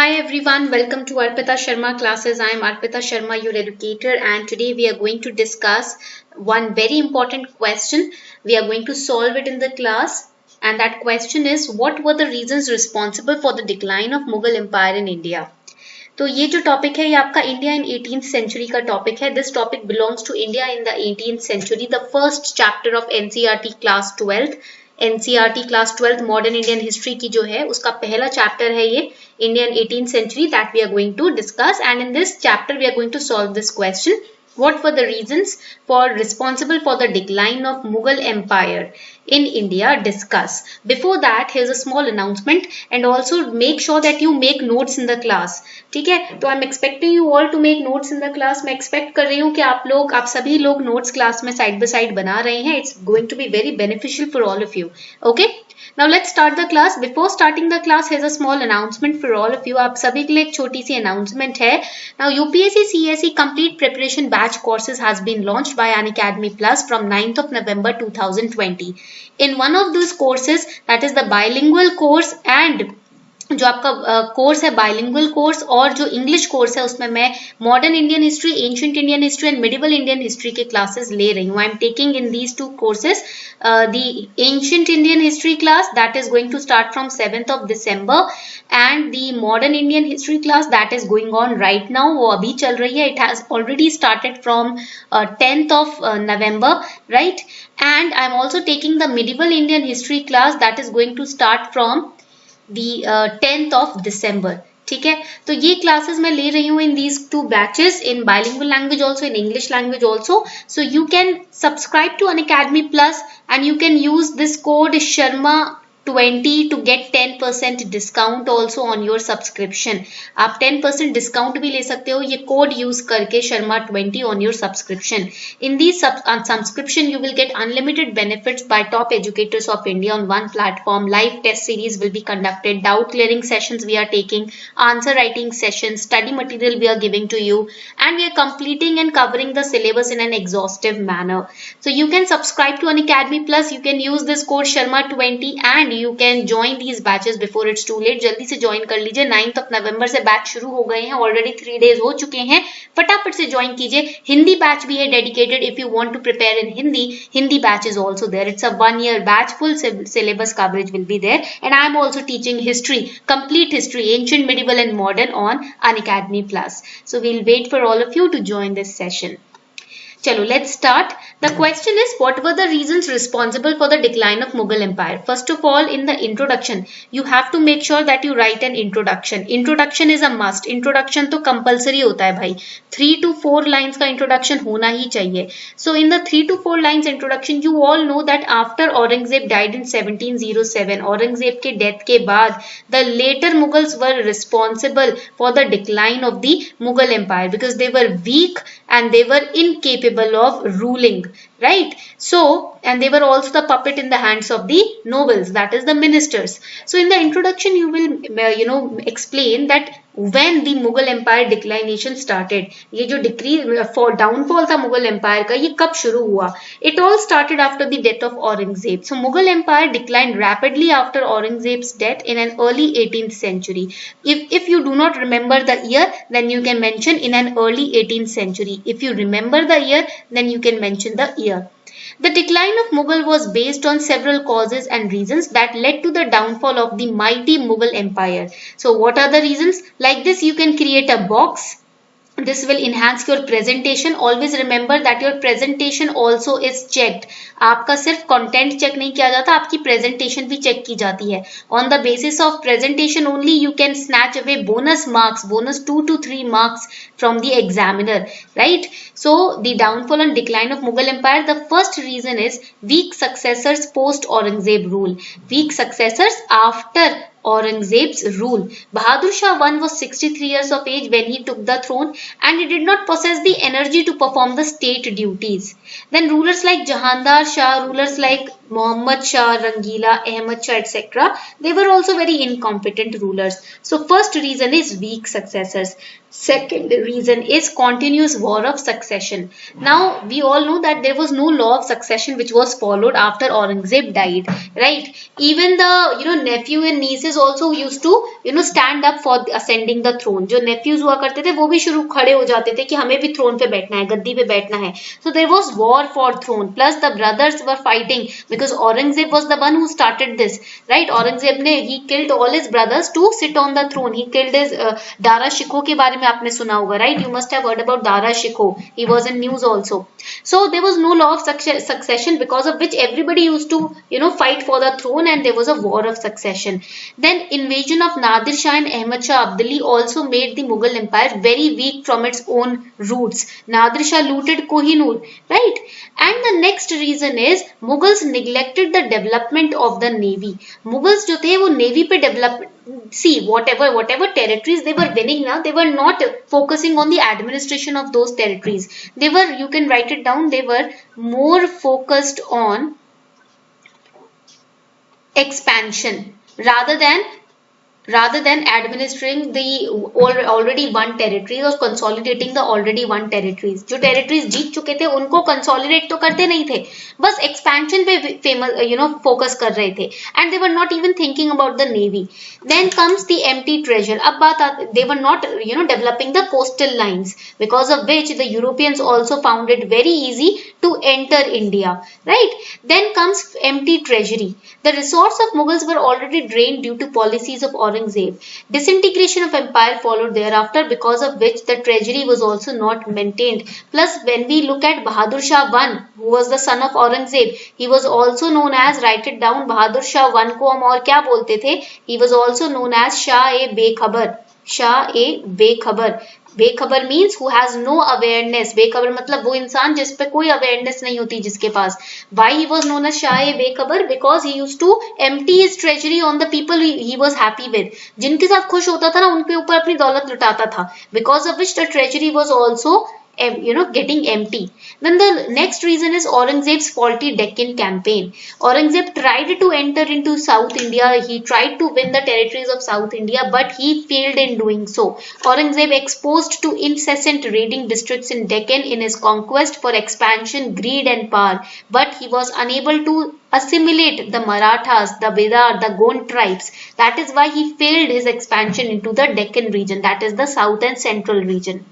Hi everyone, welcome to Arpita Sharma classes. I am Arpita Sharma, your educator, and today we are going to discuss one very important question. We are going to solve it in the class, and that question is, what were the reasons responsible for the decline of Mughal Empire in India? तो ये जो topic है ये आपका India in 18th century का topic है. This topic belongs to India in the 18th century, the first chapter of NCERT class 12th. NCERT class 12th modern Indian history की जो है उसका पहला चैप्टर है ये Indian 18th century that we are going to discuss, and in this chapter we are going to solve this question. What were the reasons for responsible for the decline of Mughal Empire in India? Discuss. Before that, here's a small announcement, and also make sure that you make notes in the class. ठीक है, तो I'm expecting you all to make notes in the class. मैं expect कर रही हूँ कि आप सभी लोग notes class में side by side बना रहे हैं. It's going to be very beneficial for all of you. Okay? Now let's start the class. Before starting the class, here's a small announcement for all of you. आप सभी के लिए एक छोटी सी announcement है. Now UPSC CSE complete preparation batch courses has been launched by Unacademy Plus from 9th of November 2020. In one of those courses, that is the bilingual course, and जो आपका course है बाइलिंगुअल कोर्स और जो English course है उसमें मैं modern Indian history, ancient Indian history and medieval Indian history के classes ले रही हूँ. I am taking in these two courses the ancient Indian history class that is going to start from 7th of December and the modern Indian history class that is going on right now. वो अभी चल रही है. It has already started from 10th of November, right? And I am also taking the medieval Indian history class that is going to start from the 10th of December. ठीक है, तो ये classes मैं ले रही हूँ in these two batches, in bilingual language also, in English language also. So you can subscribe to Unacademy Plus and you can use this code Sharma20 to get 10% discount also on your subscription. आप 10% discount भी ले सकते हो ये code use करके Sharma20 on your subscription. In these subscription you will get unlimited benefits by top educators of India on one platform. Live test series will be conducted, doubt clearing sessions we are taking, answer writing sessions, study material we are giving to you, and we are completing and covering the syllabus in an exhaustive manner. So you can subscribe to Unacademy Plus. You can use this code Sharma20 and you can join these batches before it's too late. जल्दी से join कर लीजिए. 9th of November से batch शुरू हो गए हैं. Already 3 days हो चुके हैं. फटाफट से ज्वाइन कीजिए. हिंदी बैच भी है dedicated. If you want to prepare in Hindi batch is also there. It's a 1-year batch. Full syllabus coverage will be there, and I am also teaching history, complete history, ancient, medieval and modern on Unacademy Plus. So we'll wait for all of you to join this session. चलो let's start. The question is, what were the reasons responsible for the decline of Mughal Empire? First of all, in the introduction, you have to make sure that you write an introduction. Introduction is a must. Introduction तो compulsory होता है भाई. 3 to 4 lines का introduction होना ही चाहिए. So in the 3 to 4 lines introduction, you all know that after Aurangzeb died in 1707, Aurangzeb के death के बाद, the later Mughals were responsible for the decline of the Mughal Empire because they were weak and they were incapable of ruling, right? So, and they were also the puppet in the hands of the nobles, that is the ministers. So in the introduction you will explain that when the Mughal Empire declination started. ये जो downfall था Mughal Empire का ये कब शुरू हुआ? It all started after the death of Aurangzeb. So Mughal Empire declined rapidly after Aurangzeb's death in an early 18th century. If you do not remember the year, then you can mention in an early 18th century. If you remember the year, then you can mention the year. The decline of Mughal was based on several causes and reasons that led to the downfall of the mighty Mughal Empire. So what are the reasons? Like this, you can create a box. This will enhance your presentation. Always remember that your presentation also is checked. आपका सिर्फ content check नहीं किया जाता, आपकी presentation भी check की जाती है. On the basis of presentation only you can snatch away bonus marks, bonus 2 to 3 marks from the examiner, right? So the downfall and decline of Mughal Empire, the first reason is weak successors post Aurangzeb rule. Weak successors after Aurangzeb's rule. Bahadur Shah I was 63 years of age when he took the throne, and he did not possess the energy to perform the state duties. Then rulers like Jahandar Shah, rulers like Muhammad Shah, Rangila, Ahmad Shah, etc. They were also very incompetent rulers. So first reason is weak successors. Second reason is continuous war of succession. Now we all know that there was no law of succession which was followed after Aurangzeb died, right? Even the nephew and nieces also used to stand up for ascending the throne. जो nephews हुआ करते थे वो भी शुरू खड़े हो जाते थे कि हमें भी throne पे बैठना है, गद्दी पे बैठना है. So there was war for throne. Plus the brothers were fighting because Aurangzeb was the one who started this, right? Aurangzeb ने he killed all his brothers to sit on the throne. He killed his Dara Shikoh के बारे में आपने सुना होगा, right? You must have heard about Dara Shikoh. He was in news also. So there was no law of succession, because of which everybody used to fight for the throne, and there was a war of succession. Then invasion of Nadir Shah and Ahmad Shah Abdali also made the Mughal Empire very weak from its own roots. Nadir Shah looted Kohinoor, right? And the next reason is Mughals neglected the development of the navy. Mughals जो थे वो navy पे develop, see whatever territories they were winning now, they were not focusing on the administration of those territories. They were, you can write it down, they were more focused on expansion rather than administering the already won territories or consolidating the already won territories. जो territories जीत चुके थे उनको consolidate तो करते नहीं थे, बस expansion पे famous focus कर रहे थे, and they were not even thinking about the navy. Then comes the empty treasure. अब बात, they were not developing the coastal lines, because of which the Europeans also found it very easy to enter India, right? Then comes empty treasury. The resources of Mughals were already drained due to policies of Aurangzeb. Disintegration of empire followed thereafter, because of which the treasury was also not maintained. Plus, when we look at Bahadur Shah I, who was the son of Aurangzeb, he was also known as, write it down, Bahadur Shah I को हम और क्या बोलते थे? He was also known as Shah-e-Bekhabar. Shah-e-Bekhabar. बेखबर means who has no awareness. बेखबर मतलब वो इंसान जिस पे कोई अवेयरनेस नहीं होती जिसके पास. Why he was known as Shah बेखबर? Because he used to empty his treasury on the people he was happy with. जिनके साथ खुश होता था ना उनके ऊपर अपनी दौलत लुटाता था. Because of which the treasury was also getting empty. Then the next reason is Aurangzeb's faulty Deccan campaign. Aurangzeb tried to enter into South India. He tried to win the territories of South India, but he failed in doing so. Aurangzeb exposed to incessant raiding districts in Deccan in his conquest for expansion, greed and power, but he was unable to assimilate the Marathas, the Bidar, the Gond tribes. That is why he failed his expansion into the Deccan region, that is the south and central region.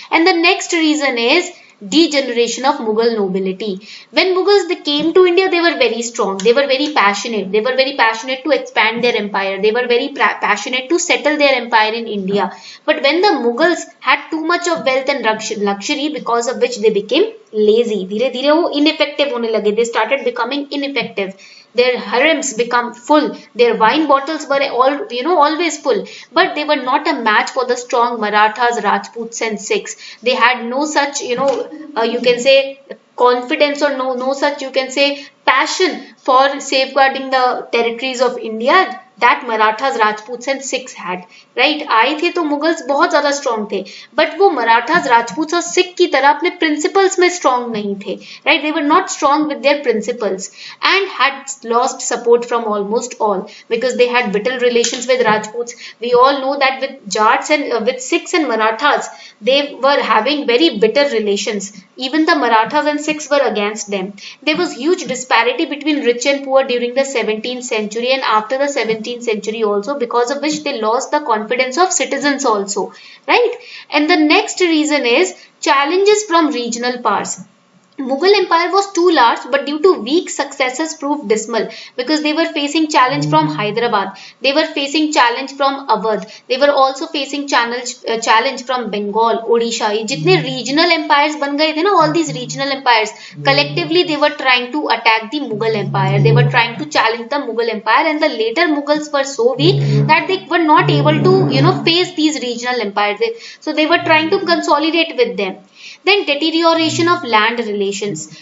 And the next reason is degeneration of Mughal nobility. When Mughals they came to India, they were very strong. They were very passionate. They were very passionate to expand their empire. They were very passionate to settle their empire in India. But when the Mughals had too much of wealth and luxury, because of which they became lazy. धीरे धीरे वो ineffective होने लगे. They started becoming ineffective. Their harems become full. Their wine bottles were always full. But they were not a match for the strong Marathas, Rajputs and Sikhs. They had no such, you can say confidence, or no such, you can say, passion for safeguarding the territories of India that Marathas, Rajputs and Sikhs had, right? आए थे तो Mughals बहुत ज़्यादा strong थे, but वो Marathas, Rajputs और Sikh की तरह अपने principles में strong नहीं थे, right? They were not strong with their principles and had lost support from almost all, because they had bitter relations with Rajputs. We all know that with Jats and with Sikhs and Marathas, they were having very bitter relations. Even the Marathas and Sikhs were against them. There was huge disparity between rich and poor during the 17th century and after the 17th century also, because of which they lost the confidence of citizens also, right? And the next reason is challenges from regional powers. Mughal Empire was too large, but due to weak successors proved dismal, because they were facing challenge from Hyderabad, they were facing challenge from Awadh, they were also facing challenge from Bengal, Odisha. ये जितने regional empires बन गए थे ना, all these regional empires collectively they were trying to attack the Mughal Empire. They were trying to challenge the Mughal Empire, and the later Mughals were so weak that they were not able to face these regional empires. So they were trying to consolidate with them. Then deterioration of land relations.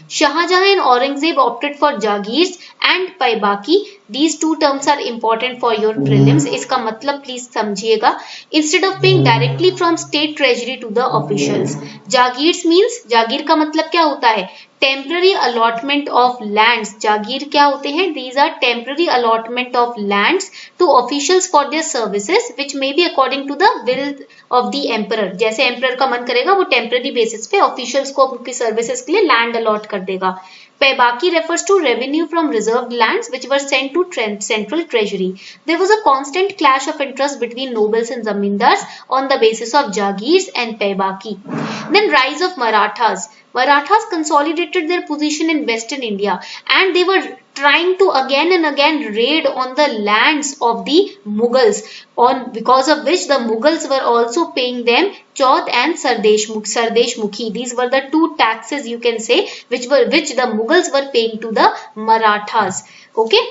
Shah Jahan and Aurangzeb opted for Jagirs and Paibaki. These two terms are important for your prelims. इसका मतलब please समझिएगा. Instead of paying directly from state treasury to the officials. Jagirs means, जागीर का मतलब क्या होता है? Temporary allotment of lands, जागीर क्या होते हैं? These are temporary allotment of lands to officials for their services which may be according to the will of the emperor. जैसे एम्परर का मन करेगा वो टेम्पररी बेसिस पे ऑफिशियल्स को उनकी सर्विसेज के लिए लैंड अलॉट कर देगा। Paybaki refers to revenue from reserved lands which were sent to central treasury. There was a constant clash of interest between nobles and zamindars on the basis of jagirs and paybaki. Then rise of Marathas. Marathas consolidated their position in western India and they were trying to again and again raid on the lands of the Mughals, on because of which the Mughals were also paying them Chaudh and Sardeshmukhi. These were the two taxes you can say which the Mughals were paying to the Marathas. Okay.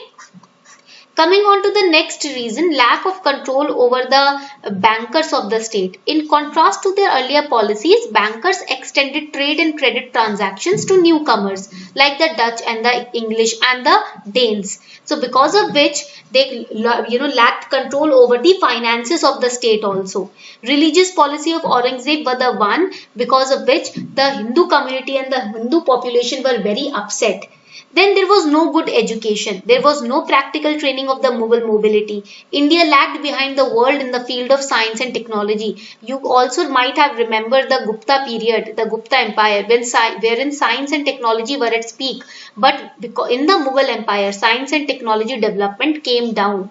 Coming on to the next reason, lack of control over the bankers of the state. In contrast to their earlier policies, bankers extended trade and credit transactions to newcomers like the Dutch and the English and the Danes. So because of which they lacked control over the finances of the state also. Religious policy of Aurangzeb were the one because of which the Hindu community and the Hindu population were very upset. Then there was no good education. There was no practical training of the Mughal nobility. India lagged behind the world in the field of science and technology. You also might have remembered the Gupta period, the Gupta Empire, wherein science and technology were at its peak. But in the Mughal Empire, science and technology development came down.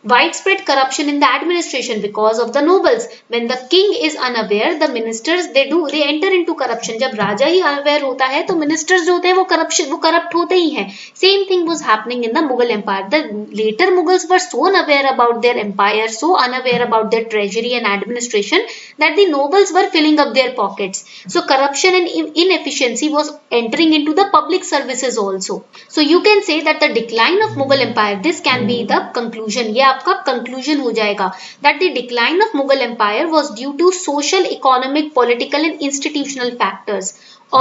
Widespread corruption in the administration because of the nobles. When the king is unaware, the ministers they enter into corruption. जब राजा ही unaware होता है तो ministers जो होते हैं वो corrupt होते ही हैं. Same thing was happening in the Mughal Empire. The later Mughals were so unaware about their empire, so unaware about their treasury and administration that the nobles were filling up their pockets. So corruption and inefficiency was entering into the public services also. So you can say that the decline of Mughal Empire, this can be the conclusion. आपका conclusion हो जाएगा that the decline of Mughal Empire was due to social, economic, political and institutional factors.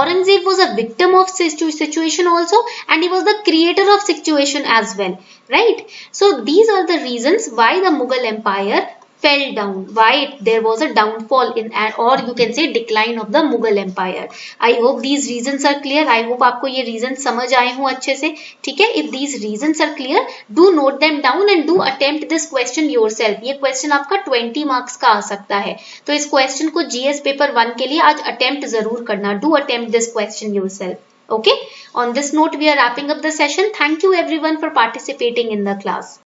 Aurangzeb was a victim of situation also and he was the creator of situation as well, right? So these are the reasons why the Mughal Empire fell down, why there was a downfall in, or you can say decline of the Mughal Empire. I hope these reasons are clear. I hope आपको ये reasons समझ आए हों अच्छे से. ठीक है? If these reasons are clear, do note them down and do attempt this question yourself. ये question आपका 20 marks का आ सकता है. तो इस question को GS paper 1 के लिए आज attempt जरूर करना. Do attempt this question yourself. Okay? On this note, we are wrapping up the session. Thank you everyone for participating in the class.